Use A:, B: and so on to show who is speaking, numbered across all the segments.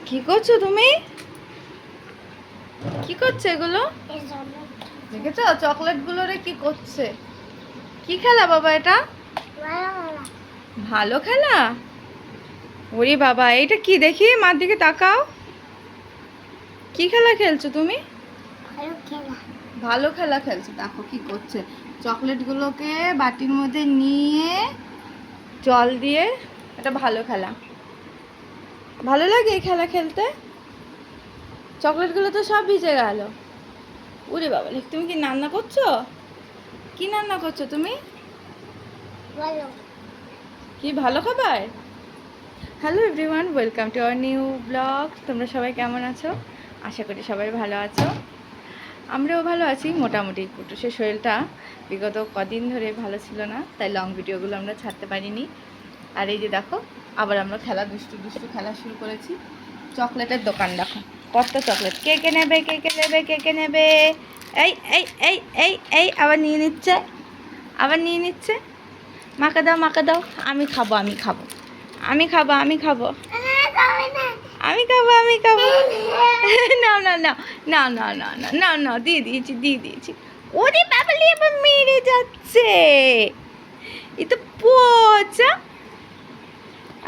A: কি করছো তুমি? কি করছে এগুলো? দেখেছো চকলেট গুলো রে কি করছে? কি খেলা বাবা এটা? ভালো খেলা? ওরে বাবা, এটা কি দেখি, মার দিকে তাকাও। কি খেলা খেলছো তুমি? ভালো খেলা খেলছো। দেখো কি করছে, চকলেট গুলোকে বাটির মধ্যে নিয়ে জল দিয়ে। এটা ভালো খেলা, ভালো লাগে এই খেলা খেলতে। চকলেটগুলো তো সব ভিজে গেল। ওরে বাবা, তুমি কি রান্না করছো? কি রান্না করছো তুমি? কি ভালো খাবার? Hello everyone, welcome to our new blog. তোমরা সবাই কেমন আছো? আশা করি সবাই ভালো আছো। আমরাও ভালো আছি মোটামুটি। কুটুসের শরীরটা বিগত কদিন ধরে ভালো ছিল না, তাই লং ভিডিওগুলো আমরা ছাড়তে পারিনি। আর এই যে দেখো, আবার আমরা খেলা দুষ্টু খেলা শুরু করেছি। চকলেটের দোকান দেখো, কত চকলেট। কে কে নেবে, কে কে নেবে, কে কে নেবে? এই এই এই এই এই আবার নিয়ে নিচ্ছে, আবার নিয়ে নিচ্ছে। মাকে দাও, মাকে দাও। আমি খাবো, আমি খাবো, আমি খাবো, আমি খাবো, আমি খাবো, আমি খাবো। না না না না না না না না না, দিয়ে দিয়েছি, দিয়ে দিয়েছি। ওরে বাবালি, এবার মেরে যাচ্ছে। এ তো পচা,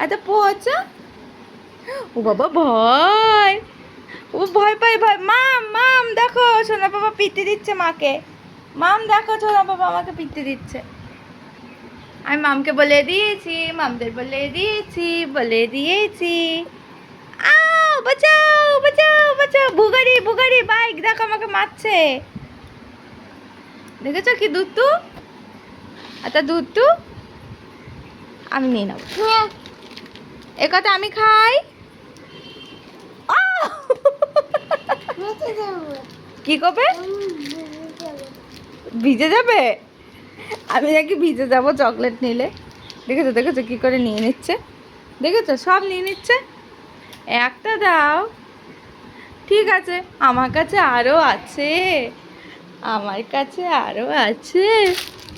A: এত পচা। ও বাবা ভয়, ও ভয় পাই, ভয়। মাম মাম দেখো, সোনা বাবা পিটতে দিচ্ছে মাকে। মাম দেখো, সোনা বাবা আমাকে পিটতে দিচ্ছে। আমি মামকে বলে দিয়েছি, মামদের বলে দিয়েছি, বলে দিয়েছি। আও বাঁচাও, বাঁচাও, বাঁচাও। বুগারি বুগারি বাইক দেখো আমাকে মারছে। দেখেছো কি দুধটু, আচ্ছা দুধটু আমি নিয়ে নেবো। এ কথা আমি খাই। কি করবে? ভিজে যাবে? আমি নাকি ভিজে যাব চকলেট নিলে? দেখেছো দেখেছো কি করে নিয়ে নিচ্ছে, দেখেছো সব নিয়ে নিচ্ছে। একটা দাও, ঠিক আছে। আমার কাছে আরও আছে, আমার কাছে আরও আছে।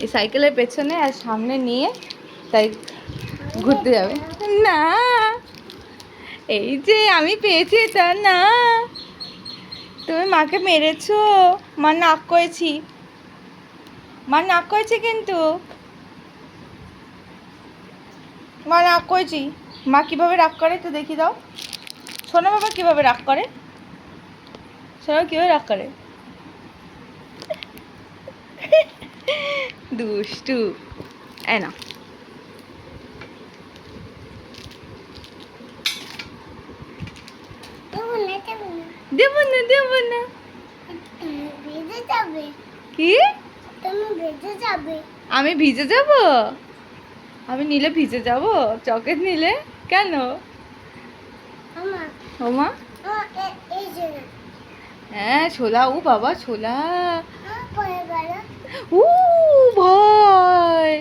A: এই সাইকেলের পেছনে আর সামনে নিয়ে তাই ঘুরতে যাবে না। এই যে আমি পেয়েছি এটা না, তুমি মাকে মেরেছো। মা নাক করেছি, মা নাক করেছি, কিন্তু মা রাগ করেছি। মা কীভাবে রাগ করে তো দেখি দাও। শোনো বাবা কীভাবে রাগ করে, শোনো কীভাবে রাগ করে। দুষ্টু। এ না, দেব না, দেব না। কি? আমি ভিজে যাব? আমি নিলে ভিজে যাব চকলেট নিলে? কেন? ওমা, হ্যাঁ ছোলা। ও বাবা ছোলা। উ ভয়।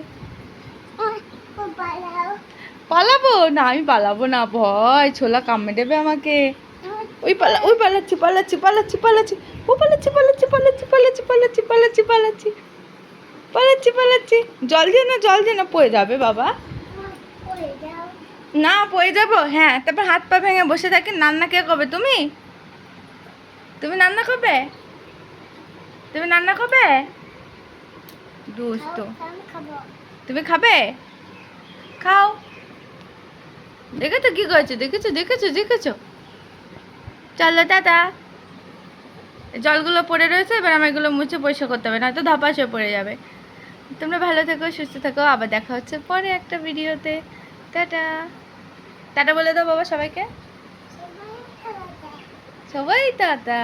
A: পালাবো না, আমি পালাবো না, ভয়। ছোলা কামড়ে দেবে আমাকে। ওই ওই পালাচ্ছি, পালাচ্ছি, পালাচ্ছি, পালাচ্ছি। ও পালাচ্ছি, পালাচ্ছি, পালাচ্ছি, পালাচ্ছি, পালাচ্ছি, পালাচ্ছি, পালাচ্ছি, পালাচ্ছি, পালাচ্ছি। জল যেন, জল যেন পড়ে যাবে বাবা। না পড়ে যাবো, হ্যাঁ। তারপর হাত পা ভেঙে বসে থাকি। রান্না কে করবে? তুমি? তুমি রান্না করবে? তুমি রান্না করবে? দুষ্ট। তুমি খাবে? খাও। দেখেছো কি করেছো, দেখেছো দেখেছো দেখেছো। চলো দাদা, জলগুলো পড়ে রয়েছে, এবার আমার এগুলো মুছে পরিষ্কার করতে হবে, নয়তো ধপাস হয়ে পড়ে যাবে। তোমরা ভালো থেকো, সুস্থ থেকো। আবার দেখা হচ্ছে পরে একটা ভিডিওতে। টাটা, টাটা বলে দাও বাবা সবাইকে। সবাই টাটা।